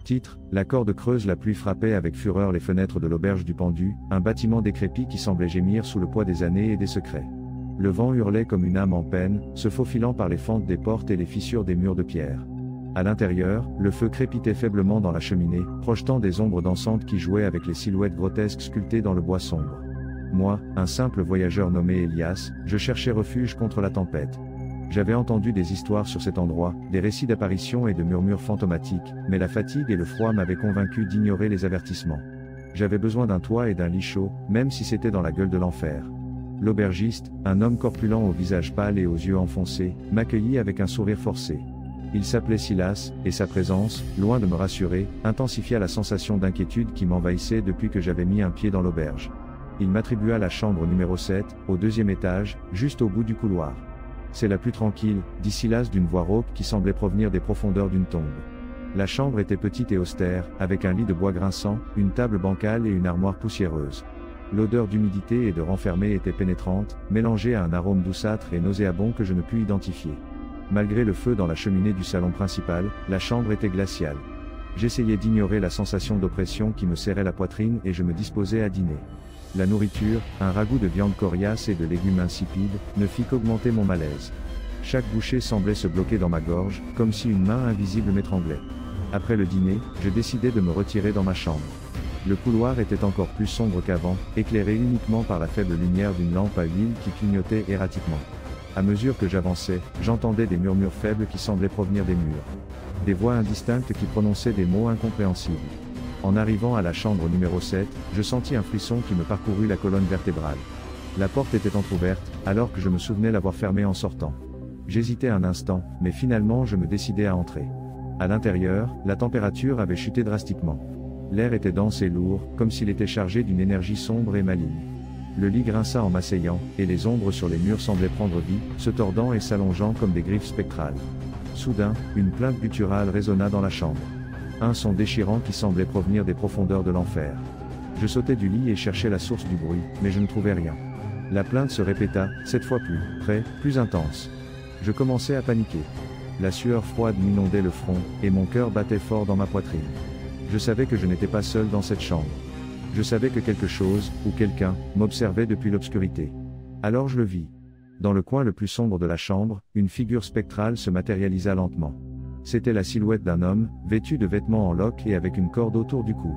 Titre, la corde creuse la pluie frappait avec fureur les fenêtres de l'auberge du Pendu, un bâtiment décrépit qui semblait gémir sous le poids des années et des secrets. Le vent hurlait comme une âme en peine, se faufilant par les fentes des portes et les fissures des murs de pierre. À l'intérieur, le feu crépitait faiblement dans la cheminée, projetant des ombres dansantes qui jouaient avec les silhouettes grotesques sculptées dans le bois sombre. Moi, un simple voyageur nommé Elias, je cherchais refuge contre la tempête. J'avais entendu des histoires sur cet endroit, des récits d'apparitions et de murmures fantomatiques, mais la fatigue et le froid m'avaient convaincu d'ignorer les avertissements. J'avais besoin d'un toit et d'un lit chaud, même si c'était dans la gueule de l'enfer. L'aubergiste, un homme corpulent au visage pâle et aux yeux enfoncés, m'accueillit avec un sourire forcé. Il s'appelait Silas, et sa présence, loin de me rassurer, intensifia la sensation d'inquiétude qui m'envahissait depuis que j'avais mis un pied dans l'auberge. Il m'attribua la chambre numéro 7, au 2e étage, juste au bout du couloir. C'est la plus tranquille, dit Silas d'une voix rauque qui semblait provenir des profondeurs d'une tombe. La chambre était petite et austère, avec un lit de bois grinçant, une table bancale et une armoire poussiéreuse. L'odeur d'humidité et de renfermé était pénétrante, mélangée à un arôme douceâtre et nauséabond que je ne pus identifier. Malgré le feu dans la cheminée du salon principal, la chambre était glaciale. J'essayais d'ignorer la sensation d'oppression qui me serrait la poitrine et je me disposais à dîner. La nourriture, un ragoût de viande coriace et de légumes insipides, ne fit qu'augmenter mon malaise. Chaque bouchée semblait se bloquer dans ma gorge, comme si une main invisible m'étranglait. Après le dîner, je décidai de me retirer dans ma chambre. Le couloir était encore plus sombre qu'avant, éclairé uniquement par la faible lumière d'une lampe à huile qui clignotait erratiquement. À mesure que j'avançais, j'entendais des murmures faibles qui semblaient provenir des murs. Des voix indistinctes qui prononçaient des mots incompréhensibles. En arrivant à la chambre numéro 7, je sentis un frisson qui me parcourut la colonne vertébrale. La porte était entr'ouverte, alors que je me souvenais l'avoir fermée en sortant. J'hésitais un instant, mais finalement je me décidai à entrer. À l'intérieur, la température avait chuté drastiquement. L'air était dense et lourd, comme s'il était chargé d'une énergie sombre et maligne. Le lit grinça en m'asseyant, et les ombres sur les murs semblaient prendre vie, se tordant et s'allongeant comme des griffes spectrales. Soudain, une plainte gutturale résonna dans la chambre. Un son déchirant qui semblait provenir des profondeurs de l'enfer. Je sautai du lit et cherchai la source du bruit, mais je ne trouvai rien. La plainte se répéta, cette fois plus près, plus intense. Je commençai à paniquer. La sueur froide m'inondait le front, et mon cœur battait fort dans ma poitrine. Je savais que je n'étais pas seul dans cette chambre. Je savais que quelque chose, ou quelqu'un, m'observait depuis l'obscurité. Alors je le vis. Dans le coin le plus sombre de la chambre, une figure spectrale se matérialisa lentement. C'était la silhouette d'un homme, vêtu de vêtements en loques et avec une corde autour du cou.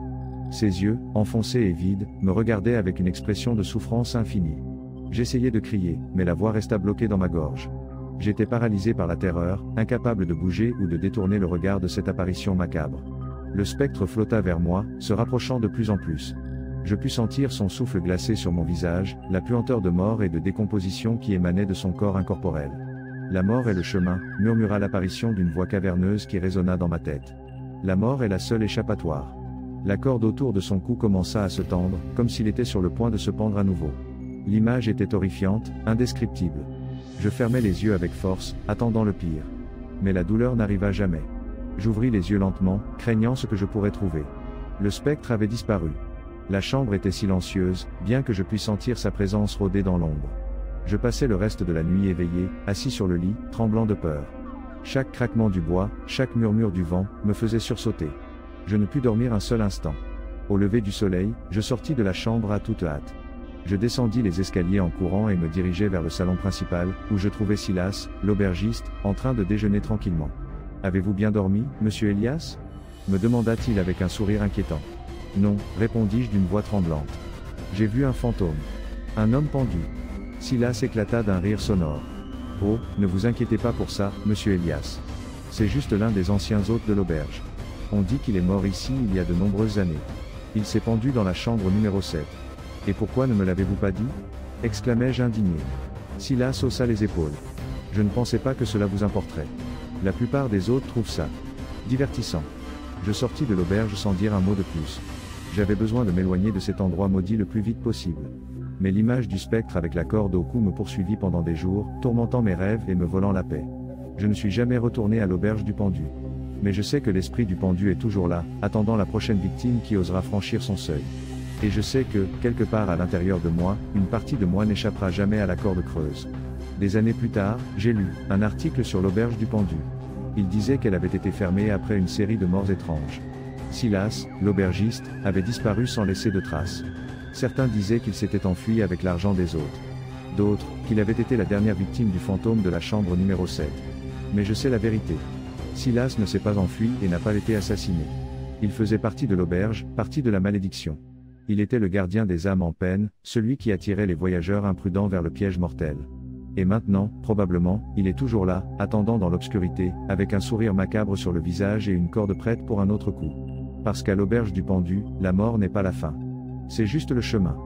Ses yeux, enfoncés et vides, me regardaient avec une expression de souffrance infinie. J'essayais de crier, mais la voix resta bloquée dans ma gorge. J'étais paralysé par la terreur, incapable de bouger ou de détourner le regard de cette apparition macabre. Le spectre flotta vers moi, se rapprochant de plus en plus. Je pus sentir son souffle glacé sur mon visage, la puanteur de mort et de décomposition qui émanait de son corps incorporel. La mort est le chemin, murmura l'apparition d'une voix caverneuse qui résonna dans ma tête. La mort est la seule échappatoire. La corde autour de son cou commença à se tendre, comme s'il était sur le point de se pendre à nouveau. L'image était horrifiante, indescriptible. Je fermai les yeux avec force, attendant le pire. Mais la douleur n'arriva jamais. J'ouvris les yeux lentement, craignant ce que je pourrais trouver. Le spectre avait disparu. La chambre était silencieuse, bien que je puisse sentir sa présence rôder dans l'ombre. Je passai le reste de la nuit éveillé, assis sur le lit, tremblant de peur. Chaque craquement du bois, chaque murmure du vent, me faisait sursauter. Je ne pus dormir un seul instant. Au lever du soleil, je sortis de la chambre à toute hâte. Je descendis les escaliers en courant et me dirigeai vers le salon principal, où je trouvai Silas, l'aubergiste, en train de déjeuner tranquillement. « Avez-vous bien dormi, monsieur Elias ?» me demanda-t-il avec un sourire inquiétant. « Non, répondis-je d'une voix tremblante. J'ai vu un fantôme. Un homme pendu. » Silas éclata d'un rire sonore. « Oh, ne vous inquiétez pas pour ça, monsieur Elias. C'est juste l'un des anciens hôtes de l'auberge. On dit qu'il est mort ici il y a de nombreuses années. Il s'est pendu dans la chambre numéro 7. Et pourquoi ne me l'avez-vous pas dit ?» exclamai-je indigné. Silas haussa les épaules. « Je ne pensais pas que cela vous importerait. La plupart des hôtes trouvent ça divertissant. » Je sortis de l'auberge sans dire un mot de plus. J'avais besoin de m'éloigner de cet endroit maudit le plus vite possible. Mais l'image du spectre avec la corde au cou me poursuivit pendant des jours, tourmentant mes rêves et me volant la paix. Je ne suis jamais retourné à l'auberge du pendu. Mais je sais que l'esprit du pendu est toujours là, attendant la prochaine victime qui osera franchir son seuil. Et je sais que, quelque part à l'intérieur de moi, une partie de moi n'échappera jamais à la corde creuse. Des années plus tard, j'ai lu un article sur l'auberge du Pendu. Il disait qu'elle avait été fermée après une série de morts étranges. Silas, l'aubergiste, avait disparu sans laisser de traces. Certains disaient qu'il s'était enfui avec l'argent des autres. D'autres, qu'il avait été la dernière victime du fantôme de la chambre numéro 7. Mais je sais la vérité. Silas ne s'est pas enfui et n'a pas été assassiné. Il faisait partie de l'auberge, partie de la malédiction. Il était le gardien des âmes en peine, celui qui attirait les voyageurs imprudents vers le piège mortel. Et maintenant, probablement, il est toujours là, attendant dans l'obscurité, avec un sourire macabre sur le visage et une corde prête pour un autre coup. Parce qu'à l'auberge du Pendu, la mort n'est pas la fin. C'est juste le chemin.